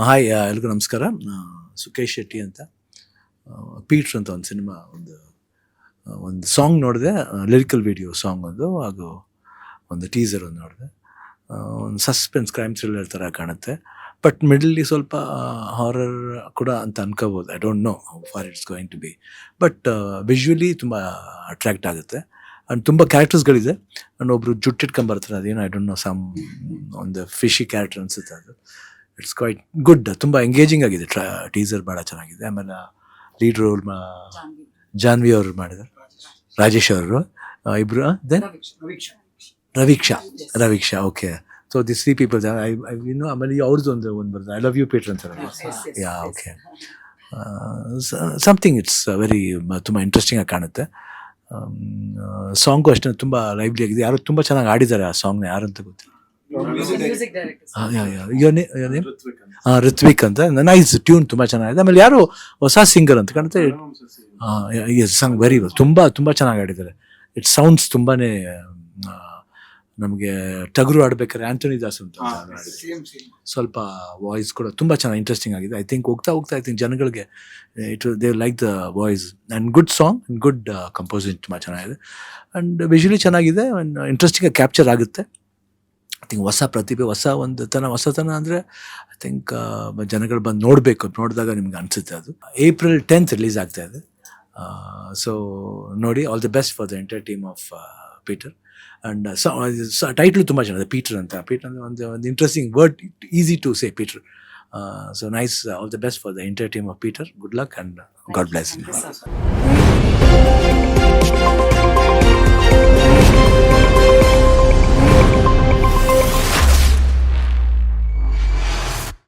Hi ಎಲ್ರಿಗೂ ನಮಸ್ಕಾರ. ಸುಕೇಶ್ ಶೆಟ್ಟಿ ಅಂತ ಪೀಟ್ರ್ ಅಂತ ಒಂದು ಸಿನಿಮಾ ಒಂದು ಸಾಂಗ್ ನೋಡಿದೆ, ಲಿರಿಕಲ್ ವಿಡಿಯೋ ಸಾಂಗ್ ಹಾಗೂ ಒಂದು ಟೀಸರ್ ಒಂದು ನೋಡಿದೆ. ಒಂದು ಸಸ್ಪೆನ್ಸ್ ಕ್ರೈಮ್ ಥ್ರಿಲ್ಲರ್ ಥರ ಕಾಣುತ್ತೆ, ಬಟ್ ಮಿಡಲ್ಲಿ ಸ್ವಲ್ಪ ಹಾರರ್ ಕೂಡ ಅಂತ ಅನ್ಕೋಬೋದು. I don't know how far it's going to be, but visually ತುಂಬ ಅಟ್ರ್ಯಾಕ್ಟ್ ಆಗುತ್ತೆ. ಆ್ಯಂಡ್ ತುಂಬ ಕ್ಯಾರೆಕ್ಟರ್ಸ್ಗಳಿದೆ. ಆ್ಯಂಡ್ ಒಬ್ಬರು ಜುಟ್ಟಿಟ್ಕೊಂಬರ್ತಾರೆ, ಅದೇನೋ ಐ ಡೋಂಟ್ ನೋ, ಒಂದು ಫಿಶಿ ಕ್ಯಾರೆಕ್ಟರ್ ಅನಿಸುತ್ತೆ. ಅದು ಇಟ್ಸ್ ಕ್ವೈಟ್ ಗುಡ್, ತುಂಬ ಎಂಗೇಜಿಂಗ್ ಆಗಿದೆ. ಟೀಸರ್ ಭಾಳ ಚೆನ್ನಾಗಿದೆ. ಆಮೇಲೆ ಲೀಡ್ ರೋಲ್ ಜಾನ್ವಿ ಅವರು ಮಾಡಿದ್ದಾರೆ, ರಾಜೇಶ್ ಅವರು ಇಬ್ಬರು, then Raviksha. Okay, so this 3 peoples ಇನ್ನು. ಆಮೇಲೆ ಅವ್ರದ್ದು ಒಂದು ಬರ್ತದೆ, ಐ ಲವ್ ಯು ಪೀಟರ್ ಅಂತಾರೆ. ಯಾ, ಓಕೆ. ಸಮಥಿಂಗ್ ಇಟ್ಸ್ ವೆರಿ ತುಂಬ ಇಂಟ್ರೆಸ್ಟಿಂಗ್ ಆಗಿ ಕಾಣುತ್ತೆ. ಸಾಂಗು ಅಷ್ಟೇ ತುಂಬ ಲೈವ್ಲಿ ಆಗಿದೆ. ಯಾರು ತುಂಬ ಚೆನ್ನಾಗಿ ಆಡಿದ್ದಾರೆ ಆ ಸಾಂಗ್ನ, ಯಾರಂತ ಗೊತ್ತಿಲ್ಲ. ಋತ್ವಿಕ್ ಅಂತ. ನೈಸ್ ಟ್ಯೂನ್, ತುಂಬ ಚೆನ್ನಾಗಿದೆ. ಆಮೇಲೆ ಯಾರು ಹೊಸ ಸಿಂಗರ್ ಅಂತ ಕಾಣುತ್ತೆ. ಸಾಂಗ್ ವೆರಿ ತುಂಬ ಚೆನ್ನಾಗಿ ಆಡಿದ್ದಾರೆ. ಇಟ್ ಸೌಂಡ್ಸ್ ತುಂಬಾ ನಮಗೆ ಟಗರು ಆಡ್ಬೇಕಾದ್ರೆ ಆಂಥೋನಿ ದಾಸ್ ಅಂತ ಸ್ವಲ್ಪ ವಾಯ್ಸ್ ಕೂಡ ತುಂಬ ಚೆನ್ನಾಗಿ ಇಂಟ್ರೆಸ್ಟಿಂಗ್ ಆಗಿದೆ. ಐ ಥಿಂಕ್ ಹೋಗ್ತಾ ಐ ಥಿಂಕ್ ಜನಗಳಿಗೆ they like the voice and good song and good composing ತುಂಬ ಚೆನ್ನಾಗಿದೆ. ಆ್ಯಂಡ್ ವಿಜುವಲಿ ಚೆನ್ನಾಗಿದೆ ಆ್ಯಂಡ್ ಇಂಟ್ರೆಸ್ಟಿಂಗಾಗಿ ಕ್ಯಾಪ್ಚರ್ ಆಗುತ್ತೆ. ಐ ಥಿಂಕ್ ಹೊಸ ಪ್ರತಿಭೆ, ಹೊಸತನ ಅಂದರೆ ಐ ಥಿಂಕ್ ಜನಗಳು ಬಂದು ನೋಡಿದಾಗ ನಿಮ್ಗೆ ಅನಿಸುತ್ತೆ. ಅದು April 10th ರಿಲೀಸ್ ಆಗ್ತಾ ಇದೆ. ಸೊ ನೋಡಿ, all the best for the entire team of Peter. And title ತುಂಬ ಚೆನ್ನಾಗಿದೆ, ಪೀಟರ್ ಅಂದರೆ ಒಂದು interesting word, easy to say Peter. So nice, all the best for the entire team of Peter. Good luck and god bless.